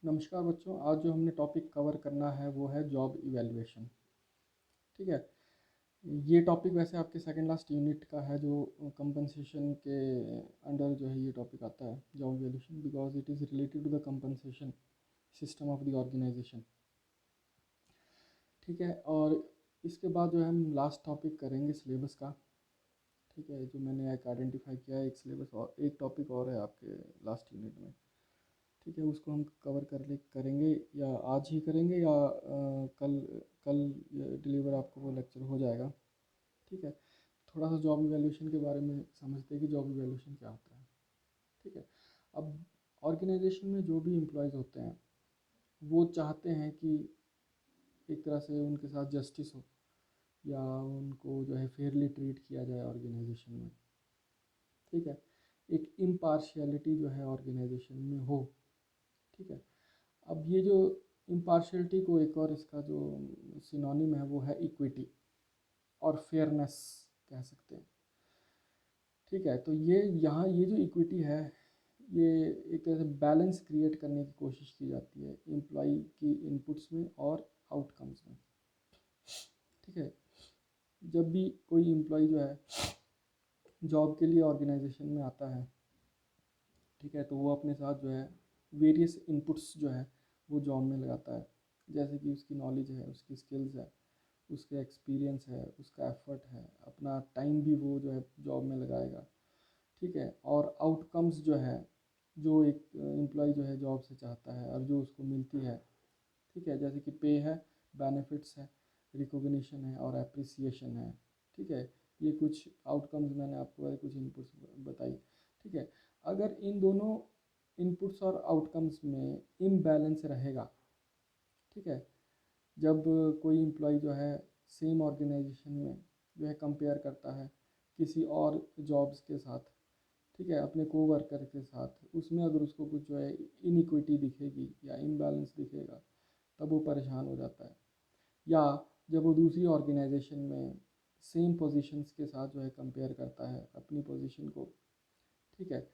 नमस्कार बच्चों। आज जो हमने टॉपिक कवर करना है वो है जॉब इवैल्यूएशन। ठीक है। ये टॉपिक वैसे आपके सेकंड लास्ट यूनिट का है, जो कंपनसेशन के अंडर जो है ये टॉपिक आता है, job evaluation, because it is related to the compensation system of the organisation. ठीक है। और इसके बाद जो है हम लास्ट टॉपिक करेंगे सिलेबस का। ठीक है, जो मैंने एक आइडेंटिफाई किया है, एक सिलेबस और एक टॉपिक और है आपके लास्ट यूनिट में। ठीक है, उसको हम कवर करेंगे, या आज ही करेंगे या कल कल डिलीवर आपको वो लेक्चर हो जाएगा। ठीक है। थोड़ा सा जॉब इवैल्यूएशन के बारे में समझते हैं कि जॉब इवैल्यूएशन क्या होता है। ठीक है। अब ऑर्गेनाइजेशन में जो भी एम्प्लॉयज़ होते हैं वो चाहते हैं कि एक तरह से उनके साथ जस्टिस हो, या उनको जो है फेयरली ट्रीट किया जाए ऑर्गेनाइजेशन में। ठीक है। एक इम्पार्शियलिटी जो है ऑर्गेनाइजेशन में हो। ठीक है। अब ये जो इम्पार्शियलिटी को एक और इसका जो सिनोनिम है वो है इक्विटी और फेयरनेस कह सकते हैं। ठीक है। तो ये यहाँ ये जो इक्विटी है, ये एक तरह से बैलेंस क्रिएट करने की कोशिश की जाती है एम्प्लॉय की इनपुट्स में और आउटकम्स में। ठीक है। जब भी कोई एम्प्लॉय जो है जॉब के लिए ऑर्गेनाइजेशन में आता है, ठीक है, तो वो अपने साथ जो है वेरियस इनपुट्स जो है वो जॉब में लगाता है। जैसे कि उसकी नॉलेज है, उसकी स्किल्स है, उसका एक्सपीरियंस है, उसका एफर्ट है, अपना टाइम भी वो जो है जॉब में लगाएगा। ठीक है। और आउटकम्स जो है, जो एक एम्प्लॉय जो है जॉब से चाहता है और जो उसको मिलती है। ठीक है। जैसे कि पे है, बेनिफिट्स है, रिकॉग्निशन है और एप्रिसिएशन है। ठीक है। ये कुछ आउटकम्स मैंने आपको कुछ इनपुट्स बताई। ठीक है। अगर इन दोनों इनपुट्स और आउटकम्स में इम्बैलेंस रहेगा, ठीक है, जब कोई एम्प्लॉय जो है सेम ऑर्गेनाइजेशन में जो है कंपेयर करता है किसी और जॉब्स के साथ, ठीक है, अपने कोवर्कर के साथ, उसमें अगर उसको कुछ जो है इनइक्विटी दिखेगी या इम्बैलेंस दिखेगा, तब वो परेशान हो जाता है। या जब वो दूसरी ऑर्गेनाइजेशन में सेम पोजीशंस के साथ जो है कंपेयर करता है अपनी पोजीशन को, ठीक है,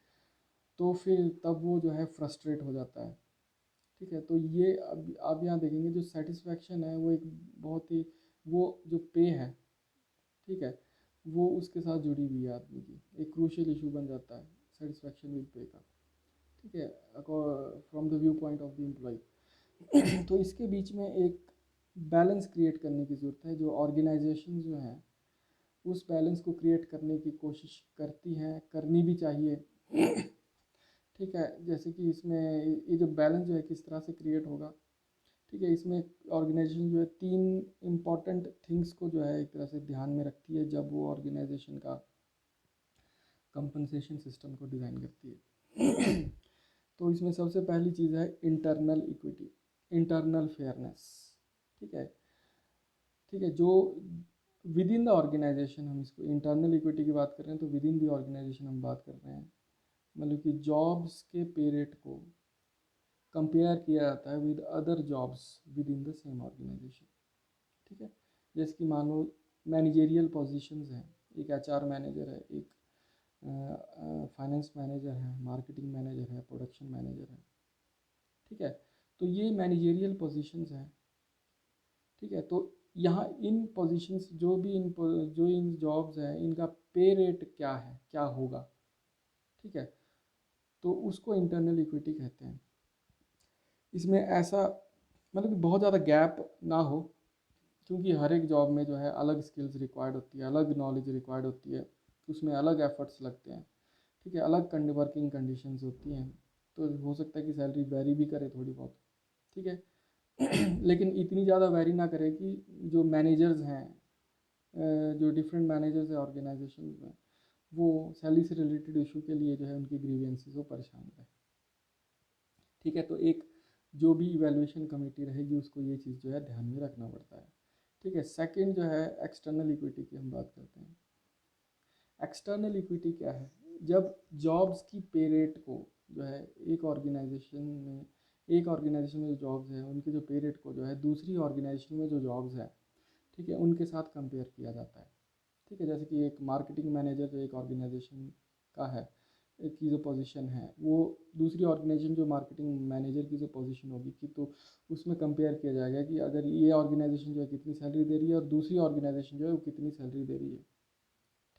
तो फिर तब वो जो है फ्रस्ट्रेट हो जाता है। ठीक है। तो ये अब आप यहाँ देखेंगे जो सेटिस्फैक्शन है वो एक बहुत ही, वो जो पे है, ठीक है, वो उसके साथ जुड़ी हुई है आदमी की, एक क्रूशियल इशू बन जाता है सेटिस्फैक्शन विद पे का। ठीक है, from the view point of the employee. तो इसके बीच में एक बैलेंस क्रिएट करने की ज़रूरत है, जो ऑर्गेनाइजेशन जो हैं उस बैलेंस को क्रिएट करने की कोशिश करती हैं, करनी भी चाहिए। ठीक है। जैसे कि इसमें ये जो बैलेंस जो है किस तरह से क्रिएट होगा। ठीक है। इसमें ऑर्गेनाइजेशन जो है तीन इम्पॉर्टेंट थिंग्स को जो है एक तरह से ध्यान में रखती है जब वो ऑर्गेनाइजेशन का कंपनसेशन सिस्टम को डिज़ाइन करती है। तो इसमें सबसे पहली चीज़ है इंटरनल इक्विटी, इंटरनल फेयरनेस। ठीक है। ठीक है। जो विद इन द ऑर्गेनाइजेशन, हम इसको इंटरनल इक्विटी की बात कर रहे हैं, तो विद इन द ऑर्गेनाइजेशन हम बात कर रहे हैं, मतलब कि जॉब्स के पे रेट को कंपेयर किया जाता है with other jobs within the same organisation. ठीक है। जैसे कि मान लो मैनेजेरियल पोजीशंस हैं, एक एचआर मैनेजर है, एक फाइनेंस मैनेजर है, मार्केटिंग मैनेजर है, प्रोडक्शन मैनेजर है। ठीक है। तो ये मैनेजेरियल पोजीशंस हैं। ठीक है। तो यहाँ इन पोजीशंस जो इन जॉब्स हैं, इनका पे रेट क्या है, क्या होगा। ठीक है। तो उसको इंटरनल इक्विटी कहते हैं। इसमें ऐसा मतलब कि बहुत ज़्यादा गैप ना हो, क्योंकि हर एक जॉब में जो है अलग स्किल्स रिक्वायर्ड होती है, अलग नॉलेज रिक्वायर्ड होती है, उसमें अलग एफर्ट्स लगते हैं। ठीक है। अलग वर्किंग कंडीशंस होती हैं, तो हो सकता है कि सैलरी वेरी भी करे थोड़ी बहुत। ठीक है। लेकिन इतनी ज़्यादा वेरी ना करे कि जो मैनेजर्स हैं, जो डिफरेंट मैनेजर्स हैं ऑर्गेनाइजेशन में, वो सैलरी से रिलेटेड इशू के लिए जो है उनकी ग्रीवेंसेस को परेशान रहे। ठीक है। तो एक जो भी इवैल्यूएशन कमेटी रहेगी उसको ये चीज़ जो है ध्यान में रखना पड़ता है। ठीक है। सेकंड जो है एक्सटर्नल इक्विटी की हम बात करते हैं। एक्सटर्नल इक्विटी क्या है? जब जॉब्स की पे रेट को जो है एक ऑर्गेनाइजेशन में जो जॉब्स हैं उनके जो पे रेट को जो है दूसरी ऑर्गेनाइजेशन में जो जॉब्स हैं, ठीक है, उनके साथ कंपेयर किया जाता है। ठीक है। जैसे कि एक मार्केटिंग मैनेजर जो एक ऑर्गेनाइजेशन का है, की जो पोजीशन है वो दूसरी ऑर्गेनाइजेशन जो मार्केटिंग मैनेजर की जो पोजीशन होगी कि तो उसमें कंपेयर किया जाएगा कि अगर ये ऑर्गेनाइजेशन जो है कितनी सैलरी दे रही है और दूसरी ऑर्गेनाइजेशन जो है वो कितनी सैलरी दे रही है।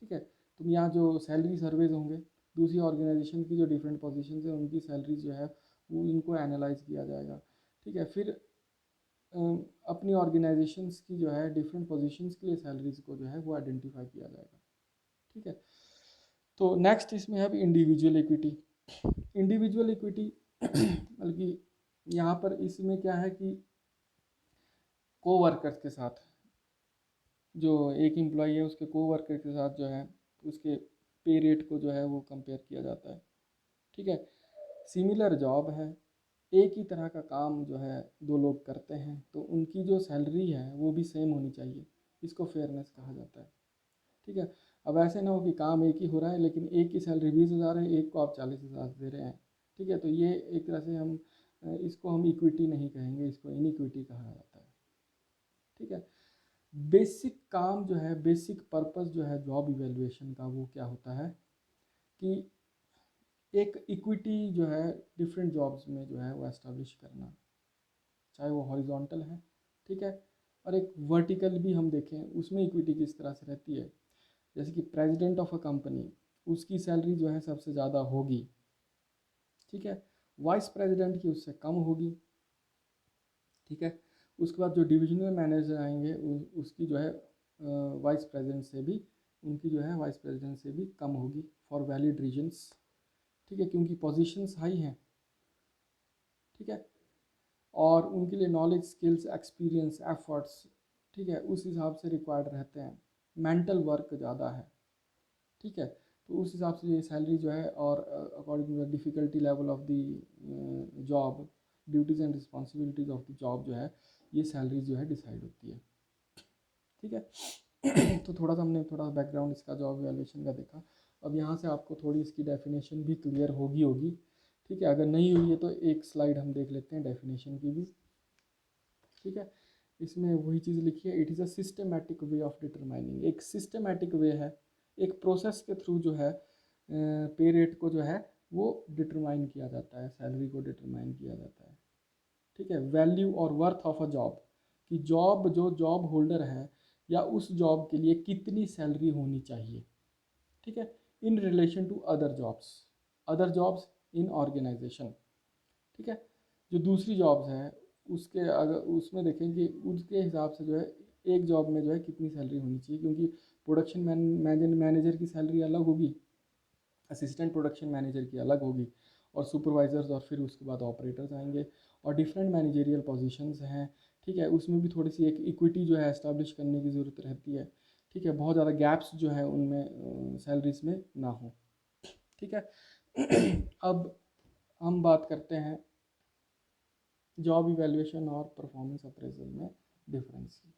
ठीक है, तो यहाँ जो सैलरी सर्वेज होंगे दूसरी ऑर्गेनाइजेशन की जो डिफरेंट पोजीशन है उनकी सैलरी जो है वो इनको एनालाइज किया जाएगा। ठीक है, फिर अपनी ऑर्गेनाइजेशंस की जो है डिफरेंट पोजीशंस के लिए सैलरीज को जो है वो आइडेंटिफाई किया जाएगा। ठीक है, तो नेक्स्ट इसमें है इंडिविजुअल इक्विटी। इंडिविजुअल इक्विटी बल्कि यहाँ पर इसमें क्या है कि को वर्कर्स के साथ जो एक एम्प्लॉई है उसके को वर्कर के साथ जो है उसके पे रेट को जो है वो कंपेयर किया जाता है। ठीक है, सिमिलर जॉब है, एक ही तरह का काम जो है दो लोग करते हैं तो उनकी जो सैलरी है वो भी सेम होनी चाहिए, इसको फेयरनेस कहा जाता है। ठीक है, अब ऐसे ना हो कि काम एक ही हो रहा है लेकिन एक की सैलरी 20,000 है, एक को आप 40,000 दे रहे हैं। ठीक है, तो ये एक तरह से हम इसको हम इक्विटी नहीं कहेंगे, इसको इनइक्विटी कहा जाता है। ठीक है, बेसिक काम जो है, बेसिक पर्पस जो है जॉब इवेल्युएशन का वो क्या होता है कि एक इक्विटी जो है डिफरेंट जॉब्स में जो है वो एस्टेब्लिश करना, चाहे वो हॉरिजॉन्टल है। ठीक है, और एक वर्टिकल भी हम देखें उसमें इक्विटी किस तरह से रहती है, जैसे कि प्रेसिडेंट ऑफ अ कंपनी उसकी सैलरी जो है सबसे ज़्यादा होगी। ठीक है, वाइस प्रेसिडेंट की उससे कम होगी। ठीक है, उसके बाद जो डिविजनल मैनेजर आएंगे उसकी जो है वाइस प्रेसिडेंट से भी उनकी जो है वाइस प्रेसिडेंट से भी कम होगी फॉर वैलिड रीजंस। ठीक है, क्योंकि पोजीशंस हाई हैं। ठीक है, और उनके लिए नॉलेज, स्किल्स, एक्सपीरियंस, एफर्ट्स, ठीक है, उस हिसाब से रिक्वायर्ड रहते हैं। मेंटल वर्क ज़्यादा है। ठीक है, तो उस हिसाब से ये सैलरी जो है और according to the difficulty level of the job, duties and responsibilities of the job जो है ये सैलरी जो है डिसाइड होती है। ठीक है तो थोड़ा सा हमने थोड़ा बैकग्राउंड इसका जॉब वैल्यूएशन का देखा। अब यहाँ से आपको थोड़ी इसकी डेफिनेशन भी क्लियर होगी। ठीक है, अगर नहीं हुई है तो एक स्लाइड हम देख लेते हैं डेफिनेशन की भी। ठीक है, इसमें वही चीज़ लिखी है, it is a systematic way of determining, एक सिस्टमेटिक वे है, एक प्रोसेस के थ्रू जो है पे रेट को जो है वो डिटरमाइन किया जाता है, सैलरी को डिटरमाइन किया जाता है। ठीक है, वैल्यू और वर्थ ऑफ अ जॉब, कि जॉब जो जॉब होल्डर है या उस जॉब के लिए कितनी सैलरी होनी चाहिए। ठीक है, in relation to other jobs in organisation. ठीक है, जो दूसरी जॉब्स हैं उसके अगर उसमें देखें कि उसके हिसाब से जो है एक जॉब में जो है कितनी सैलरी होनी चाहिए, क्योंकि प्रोडक्शन मैनेजर की सैलरी अलग होगी, असिस्टेंट प्रोडक्शन मैनेजर की अलग होगी, और सुपरवाइजर्स और फिर उसके बाद ऑपरेटर्स आएंगे, और डिफरेंट मैनेजरियल पोजीशंस हैं। ठीक है, उसमें भी थोड़ी सी एक इक्विटी जो है एस्टैब्लिश करने की ज़रूरत रहती है। ठीक है, बहुत ज़्यादा गैप्स जो है उनमें सैलरीज में ना हो। ठीक है अब हम बात करते हैं जॉब इवैल्यूएशन और परफॉर्मेंस अप्रेजल में डिफरेंस की।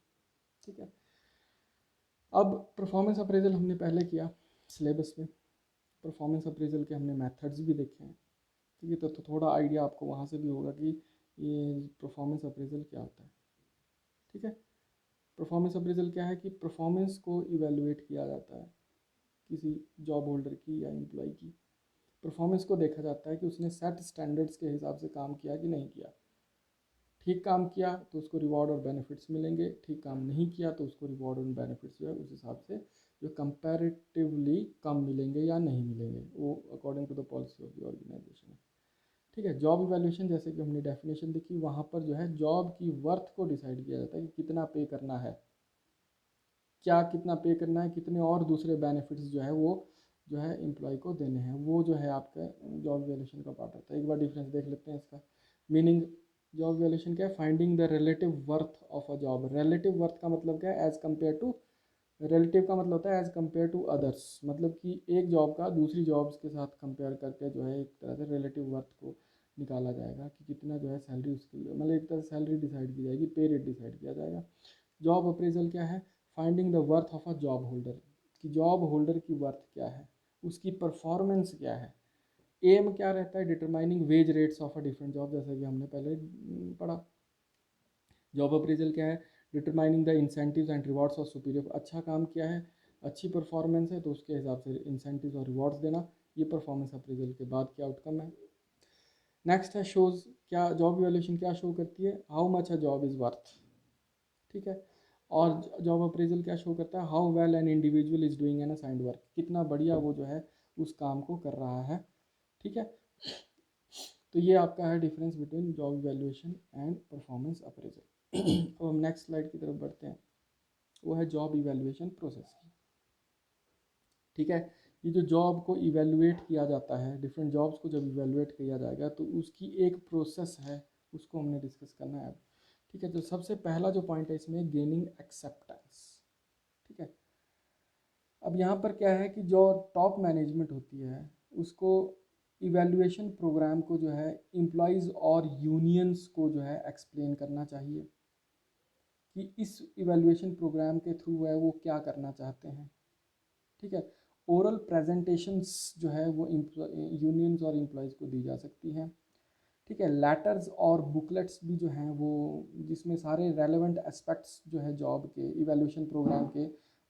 ठीक है, अब परफॉर्मेंस अप्रेजल हमने पहले किया सिलेबस में, परफॉर्मेंस अप्रेजल के हमने मेथड्स भी देखे हैं। ठीक है, तो थोड़ा आइडिया आपको वहाँ से भी होगा कि ये परफॉर्मेंस अप्रेजल क्या होता है। ठीक है, परफॉर्मेंस अप्रेजल क्या है कि परफॉर्मेंस को इवेलुएट किया जाता है किसी जॉब होल्डर की या एम्प्लॉय की। परफॉर्मेंस को देखा जाता है कि उसने सेट स्टैंडर्ड्स के हिसाब से काम किया कि नहीं किया। ठीक काम किया तो उसको रिवॉर्ड और बेनिफिट्स मिलेंगे, ठीक काम नहीं किया तो उसको रिवॉर्ड और बेनिफिट्स जो है उस हिसाब से जो कंपैरेटिवली कम मिलेंगे या नहीं मिलेंगे, वो according to the policy of the organisation. ठीक है, जॉब इवैल्यूएशन जैसे कि हमने डेफिनेशन देखी, वहाँ पर जो है जॉब की वर्थ को डिसाइड किया जाता है कि कितना पे करना है, क्या कितना पे करना है, कितने और दूसरे बेनिफिट्स जो है वो जो है एम्प्लॉय को देने हैं, वो जो है आपका जॉब वैल्यूएशन का पार्ट होता है। एक बार डिफरेंस देख लेते हैं इसका मीनिंग। जॉब वैल्यूएशन क्या है? Finding the relative worth of a job. Relative worth का मतलब क्या है? एज कम्पेयर टू, रिलेटिव का मतलब होता है एज कम्पेयर टू अदर्स, मतलब कि एक जॉब का दूसरी जॉब्स के साथ कंपेयर करके जो है एक तरह से रिलेटिव वर्थ को निकाला जाएगा कि कितना जो है सैलरी उसके लिए, मतलब एक तरह से सैलरी डिसाइड की जाएगी, पे रेट डिसाइड किया जाएगा। जॉब अप्रेजल क्या है? Finding the worth of a job holder, कि जॉब होल्डर की वर्थ क्या है, उसकी परफॉर्मेंस क्या है। एम क्या रहता है? Determining wage rates of a different job, जैसा कि हमने पहले पढ़ा। जॉब अप्रेजल क्या है? Determining the incentives and rewards of superior, अच्छा काम किया है, अच्छी परफॉर्मेंस है तो उसके हिसाब से इंसेंटिव्स और रिवॉर्ड्स देना। ये परफॉर्मेंस अप्रेजल के बाद के आउटकम है। नेक्स्ट है शोज़, क्या जॉब इवैल्यूएशन क्या शो करती है, how much a job is worth, ठीक है। और जॉब अप्रेजल क्या शो करता है, how well an individual is doing an assigned work, कितना बढ़िया वो जो है उस काम को कर रहा है, ठीक है। तो ये आपका है difference between job evaluation and performance appraisal. अब हम नेक्स्ट स्लाइड की तरफ बढ़ते हैं, वो है जॉब इवैल्यूएशन प्रोसेस की, ठीक है। ये जो जॉब को इवैल्यूएट किया जाता है, डिफरेंट जॉब्स को जब इवैल्यूएट किया जाएगा तो उसकी एक प्रोसेस है, उसको हमने डिस्कस करना है अब, ठीक है। तो सबसे पहला जो पॉइंट है इसमें गेनिंग एक्सेप्टेंस, ठीक है। अब यहाँ पर क्या है कि जो टॉप मैनेजमेंट होती है उसको इवैल्यूएशन प्रोग्राम को जो है एम्प्लॉयज़ और यूनियंस को जो है एक्सप्लेन करना चाहिए कि इस इवैल्यूएशन प्रोग्राम के थ्रू है वो क्या करना चाहते हैं, ठीक है। ओरल प्रेजेंटेशंस जो है वो यूनियंस और एम्प्लॉयज़ को दी जा सकती हैं, ठीक है। लेटर्स और बुकलेट्स भी जो हैं वो, जिसमें सारे रेलेवेंट एस्पेक्ट्स जो है जॉब के इवैल्यूएशन प्रोग्राम के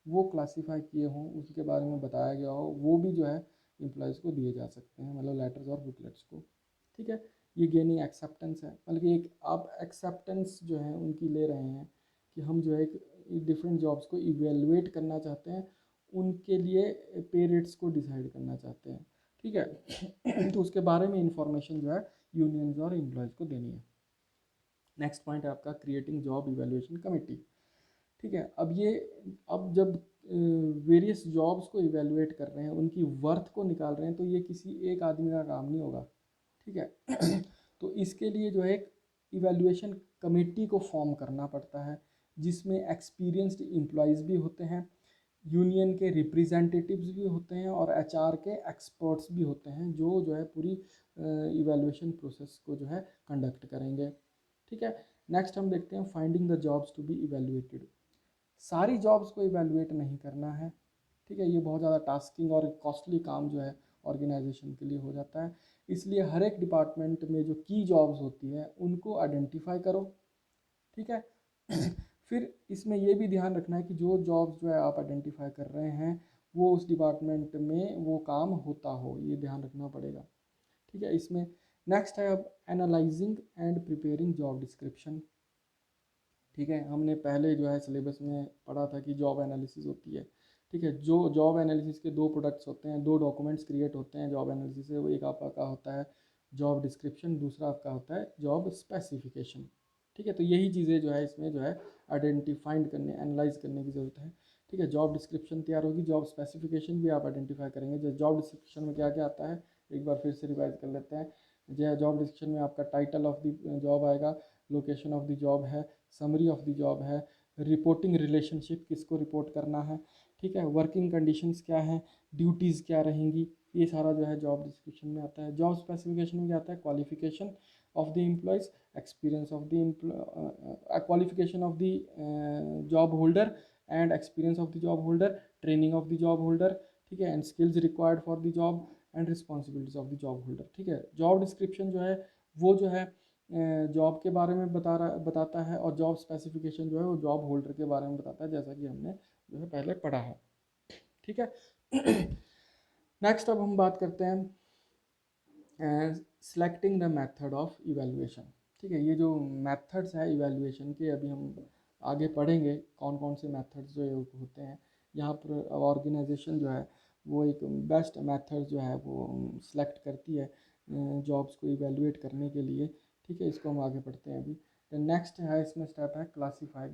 वो क्लासीफाई किए हों, उसके बारे में बताया गया हो, वो भी जो है एम्प्लॉयज़ को दिए जा सकते हैं, मतलब लेटर्स और बुकलेट्स को, ठीक है। ये गेनिंग एक्सेप्टेंस है, मतलब कि एक आप एक्सेप्टेंस जो है उनकी ले रहे हैं कि हम जो है एक डिफरेंट जॉब्स को इवेलुएट करना चाहते हैं, उनके लिए पे रेट्स को डिसाइड करना चाहते हैं, ठीक है। तो उसके बारे में इंफॉर्मेशन जो है यूनियंस और एम्प्लॉयज़ को देनी है। नेक्स्ट पॉइंट है आपका क्रिएटिंग जॉब इवैल्यूएशन कमेटी, ठीक है। अब जब वेरियस जॉब्स को इवैल्यूएट कर रहे हैं, उनकी वर्थ को निकाल रहे हैं, तो ये किसी एक आदमी का काम नहीं होगा, ठीक है। तो इसके लिए जो है एक इवैल्यूएशन कमेटी को फॉर्म करना पड़ता है, जिसमें एक्सपीरियंस्ड एम्प्लॉयज़ भी होते हैं, यूनियन के रिप्रेजेंटेटिव्स भी होते हैं और एचआर के एक्सपर्ट्स भी होते हैं, जो है पूरी इवैल्यूएशन प्रोसेस को जो है कंडक्ट करेंगे, ठीक है। नेक्स्ट हम देखते हैं finding the jobs to be evaluated. सारी जॉब्स को इवैल्यूएट नहीं करना है, ठीक है। ये बहुत ज़्यादा टास्किंग और कॉस्टली काम जो है ऑर्गेनाइजेशन के लिए हो जाता है, इसलिए हर एक डिपार्टमेंट में जो की जॉब्स होती है उनको आइडेंटिफाई करो, ठीक है। फिर इसमें ये भी ध्यान रखना है कि जो जॉब्स जो है आप आइडेंटिफाई कर रहे हैं वो उस डिपार्टमेंट में वो काम होता हो, ये ध्यान रखना पड़ेगा, ठीक है। इसमें नेक्स्ट है अब analysing and preparing job description, ठीक है। हमने पहले जो है सिलेबस में पढ़ा था कि जॉब एनालिसिस होती है, ठीक है। जो जॉब एनालिसिस के दो प्रोडक्ट्स होते हैं, दो डॉक्यूमेंट्स क्रिएट होते हैं जॉब एनालिसिस से, वो एक आपका होता है जॉब डिस्क्रिप्शन, दूसरा आपका होता है जॉब स्पेसिफिकेशन, ठीक है। तो यही चीज़ें जो है इसमें जो है आइडेंटिफाइंड करने, एनालाइज करने की ज़रूरत है, ठीक है। जॉब डिस्क्रिप्शन तैयार होगी, जॉब स्पेसिफिकेशन भी आप आइडेंटिफाई करेंगे। जो जॉब डिस्क्रिप्शन में क्या क्या आता है एक बार फिर से रिवाइज कर लेते हैं। जो जॉब डिस्क्रिप्शन में आपका टाइटल ऑफ द जॉब आएगा, लोकेशन ऑफ द जॉब है, समरी ऑफ द जॉब है, रिपोर्टिंग रिलेशनशिप किसको रिपोर्ट करना है, ठीक है, वर्किंग कंडीशंस क्या है, ड्यूटीज़ क्या रहेंगी, ये सारा जो है जॉब डिस्क्रिप्शन में आता है। जॉब स्पेसिफिकेशन में क्या आता है, qualification of the employees, experience of the qualification of the job holder and experience of the job holder, training of the job holder, ठीक है, and skills required for the job and responsibilities of the job holder, ठीक है। Job description जो है वो जो है job के बारे में बताता है, और जॉब स्पेसिफिकेशन जो है वो जॉब होल्डर के बारे में बताता है, जैसा कि हमने जो है पहले पढ़ा है, ठीक है। नेक्स्ट अब हम बात करते हैं selecting the method of evaluation, ठीक है। ये जो मेथड्स हैं इवैल्यूएशन के अभी हम आगे पढ़ेंगे, कौन कौन से मेथड्स जो है होते हैं। यहाँ पर ऑर्गेनाइजेशन जो है वो एक बेस्ट मेथड जो है वो सिलेक्ट करती है जॉब्स को इवैल्यूएट करने के लिए, ठीक है। इसको हम आगे पढ़ते हैं अभी। द नेक्स्ट है इसमें स्टेप है क्लासीफाई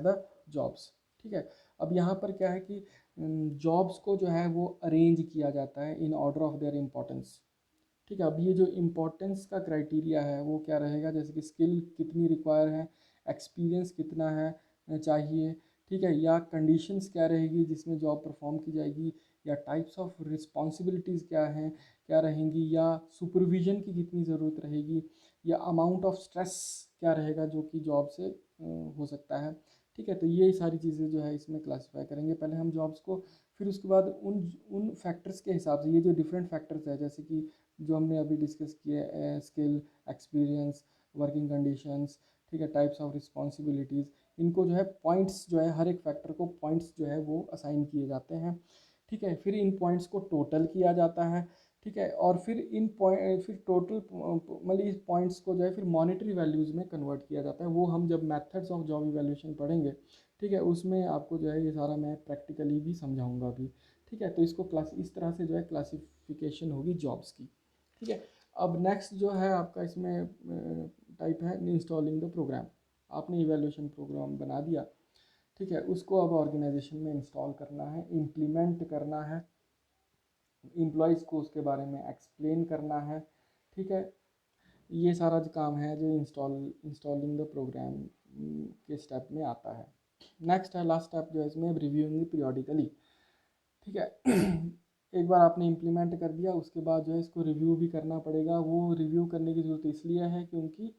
द जॉब्स, ठीक है। अब यहाँ पर क्या है कि जॉब्स को जो है वो अरेंज किया जाता है in order of their importance, ठीक है। अब ये जो इम्पोर्टेंस का क्राइटेरिया है वो क्या रहेगा, जैसे कि स्किल कितनी रिक्वायर है, एक्सपीरियंस कितना है चाहिए, ठीक है, या कंडीशंस क्या रहेगी जिसमें जॉब परफॉर्म की जाएगी, या टाइप्स ऑफ रिस्पॉन्सिबिलिटीज़ क्या हैं, क्या रहेंगी, या सुपरविजन की कितनी ज़रूरत रहेगी, या अमाउंट ऑफ स्ट्रेस क्या रहेगा जो कि जॉब से हो सकता है, ठीक है। तो ये सारी चीज़ें जो है इसमें क्लासीफाई करेंगे पहले हम जॉब्स को, फिर उसके बाद उन उन फैक्टर्स के हिसाब से, ये जो डिफरेंट फैक्टर्स है जैसे कि जो हमने अभी डिस्कस किए, स्किल, एक्सपीरियंस, वर्किंग कंडीशंस, ठीक है, टाइप्स ऑफ रिस्पॉन्सिबिलिटीज़, इनको जो है पॉइंट्स जो है हर एक फैक्टर को पॉइंट्स जो है वो असाइन किए जाते हैं, ठीक है। फिर इन पॉइंट्स को टोटल किया जाता है, ठीक है। और फिर इन पॉइंट फिर टोटल मतलब इस पॉइंट्स को जो है फिर मॉनेटरी वैल्यूज़ में कन्वर्ट किया जाता है। वो हम जब मेथड्स ऑफ जॉब इवैल्यूएशन पढ़ेंगे, ठीक है, उसमें आपको जो है ये सारा मैं प्रैक्टिकली भी समझाऊंगा अभी, ठीक है। तो इसको क्लास इस तरह से जो है क्लासिफिकेशन होगी जॉब्स की, ठीक है। अब नेक्स्ट जो है आपका इसमें टाइप है इंस्टॉलिंग द प्रोग्राम। आपने इवैल्यूएशन प्रोग्राम बना दिया, ठीक है, उसको अब ऑर्गेनाइजेशन में इंस्टॉल करना है, इम्प्लीमेंट करना है, एम्प्लॉयज़ को उसके बारे में एक्सप्लेन करना है, ठीक है। ये सारा जो काम है जो इंस्टॉलिंग द प्रोग्राम के स्टेप में आता है। नेक्स्ट है लास्ट स्टेप जो है इसमें रिव्यूइंग पीरियोडिकली, ठीक है। एक बार आपने इम्प्लीमेंट कर दिया, उसके बाद जो है इसको रिव्यू भी करना पड़ेगा। वो रिव्यू करने की ज़रूरत इसलिए है क्योंकि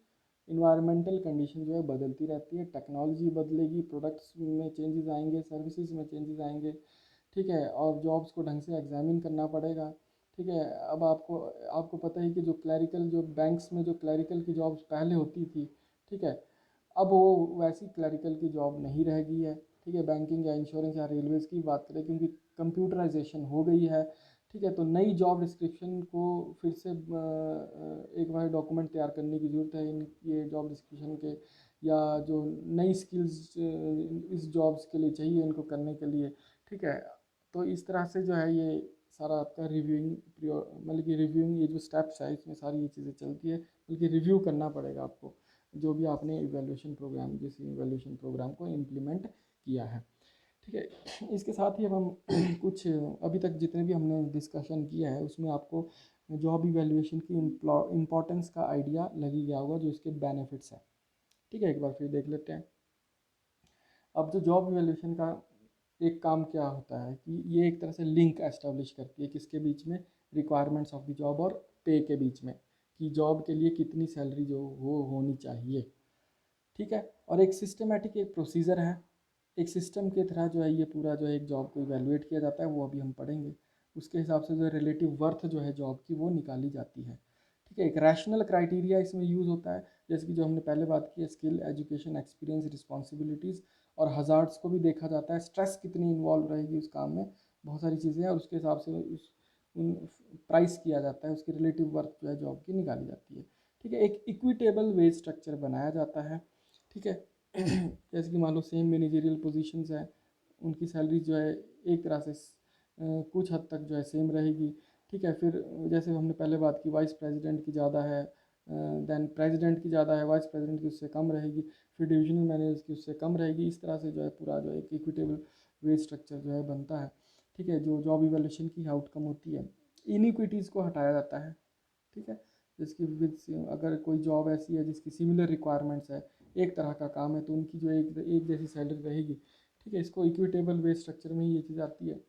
इन्वायरमेंटल कंडीशन जो है बदलती रहती है, टेक्नोलॉजी बदलेगी, प्रोडक्ट्स में चेंजेस आएंगे, सर्विसेज में चेंजेस आएंगे, ठीक है। और जॉब्स को ढंग से एग्जामिन करना पड़ेगा, ठीक है। अब आपको आपको पता है कि जो क्लैरिकल जो बैंक्स में जो क्लैरिकल की जॉब्स पहले होती थी, ठीक है, अब वो वैसी क्लैरिकल की जॉब नहीं रह गई है, ठीक है। बैंकिंग या इंश्योरेंस या रेलवेज़ की बात करें, क्योंकि कंप्यूटराइजेशन हो गई है, ठीक है। तो नई जॉब डिस्क्रिप्शन को फिर से एक बार डॉक्यूमेंट तैयार करने की ज़रूरत है इन ये जॉब डिस्क्रिप्शन के, या जो नई स्किल्स इस जॉब्स के लिए चाहिए इनको करने के लिए, ठीक है। तो इस तरह से जो है ये सारा आपका रिव्यूइंग मतलब कि रिव्यूइंग ये जो स्टेप्स है इसमें सारी ये चीज़ें चलती है, बल्कि रिव्यू करना पड़ेगा आपको जो भी आपने इवैल्यूएशन प्रोग्राम जिस इवैल्यूएशन प्रोग्राम को इम्प्लीमेंट किया है, ठीक है। इसके साथ ही अब हम कुछ अभी तक जितने भी हमने डिस्कशन किया है उसमें आपको जॉब इवैल्यूएशन की इम्पोर्टेंस का आइडिया लग ही गया होगा, जो इसके बेनिफिट्स हैं, ठीक है। एक बार फिर देख लेते हैं। अब जो जॉब इवैल्यूएशन का एक काम क्या होता है कि ये एक तरह से लिंक एस्टेब्लिश करती है किसके बीच में, रिक्वायरमेंट्स ऑफ द जॉब और पे के बीच में, कि जॉब के लिए कितनी सैलरी जो वो होनी चाहिए, ठीक है। और एक सिस्टमेटिक एक प्रोसीजर है, एक सिस्टम के तरह जो है ये पूरा जो है एक जॉब को इवैल्यूएट किया जाता है, वो अभी हम पढ़ेंगे। उसके हिसाब से जो रिलेटिव वर्थ जो है जॉब की वो निकाली जाती है, ठीक है। एक रैशनल क्राइटेरिया इसमें यूज़ होता है, जैसे कि जो हमने पहले बात की है, स्किल, एजुकेशन, एक्सपीरियंस, रिस्पॉन्सिबिलिटीज़ और हज़ार्ड्स को भी देखा जाता है, स्ट्रेस कितनी इन्वॉल्व रहेगी उस काम में, बहुत सारी चीज़ें हैं, और उसके हिसाब से उस उन प्राइस किया जाता है, उसकी रिलेटिव वर्थ जो है जॉब की निकाली जाती है, ठीक है। एक इक्विटेबल वेज स्ट्रक्चर बनाया जाता है, ठीक है। जैसे कि मान लो सेम मैनेजरियल पोजीशंस हैं, उनकी सैलरी जो है एक तरह से कुछ हद तक जो है सेम रहेगी, ठीक है। फिर जैसे हमने पहले बात की वाइस प्रेसिडेंट की ज़्यादा है, देन प्रेसिडेंट की ज़्यादा है, वाइस प्रेसिडेंट की उससे कम रहेगी, फिर डिविजनल मैनेजर की उससे कम रहेगी। इस तरह से जो है पूरा जो एक इक्विटेबल वेज स्ट्रक्चर जो है बनता है, ठीक है, जो जॉब इवैल्यूएशन की आउटकम होती है। इनइक्विटीज़ को हटाया जाता है, ठीक है। जिसकी विद अगर कोई जॉब ऐसी है जिसकी सिमिलर रिक्वायरमेंट्स है, एक तरह का काम है, तो उनकी जो एक जैसी सैलरी रहेगी, ठीक है। इसको इक्विटेबल वेज स्ट्रक्चर में ही ये चीज़ आती है।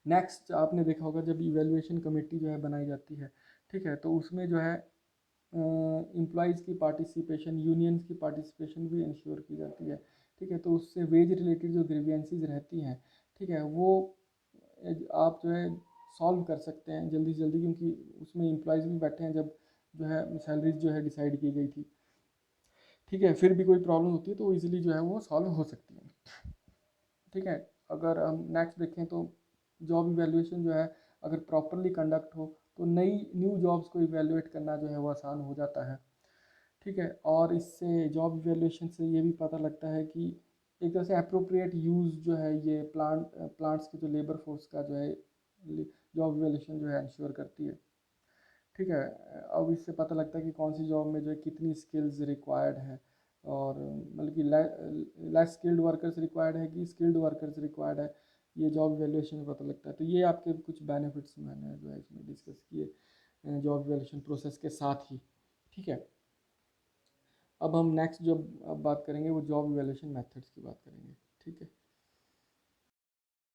नेक्स्ट आपने देखा होगा जब इवैल्यूएशन कमेटी जो है बनाई जाती है, ठीक है, तो उसमें जो है एम्प्लॉयज़ की पार्टिसिपेशन, यूनियंस की पार्टिसिपेशन भी इंश्योर की जाती है, ठीक है। तो उससे वेज रिलेटेड जो ग्रीवियंसेस रहती हैं, ठीक है, वो आप जो है सॉल्व कर सकते हैं जल्दी से जल्दी, क्योंकि उसमें एम्प्लॉयज़ भी बैठे हैं जब जो है सैलरीज जो है डिसाइड की गई थी, ठीक है। फिर भी कोई प्रॉब्लम होती है तो ईजिली जो है वो सॉल्व हो सकती है, ठीक है। अगर हम नेक्स्ट देखें तो जॉब इवैल्यूएशन जो है अगर प्रॉपरली कंडक्ट हो तो नई न्यू जॉब्स को इवैल्यूएट करना जो है वो आसान हो जाता है, ठीक है। और इससे जॉब इवैल्यूएशन से ये भी पता लगता है कि एक तरह से अप्रोप्रिएट यूज़ जो है ये प्लांट्स के जो लेबर फोर्स का जो है जॉब इवैल्यूएशन जो है इंश्योर करती है, ठीक है। अब इससे पता लगता है कि कौन सी जॉब में जो है कितनी स्किल्स रिक्वायर्ड है, और मतलब कि लेस स्किल्ड वर्कर्स रिक्वायर्ड है कि स्किल्ड वर्कर्स रिक्वायर्ड है, ये जॉब इवैल्यूएशन में पता लगता है। तो ये आपके कुछ बेनिफिट्स मैंने जो है इसमें डिस्कस किए जॉब इवैल्यूएशन प्रोसेस के साथ ही, ठीक है। अब हम नेक्स्ट जो अब बात करेंगे वो जॉब इवैल्यूएशन मेथड्स की बात करेंगे, ठीक है।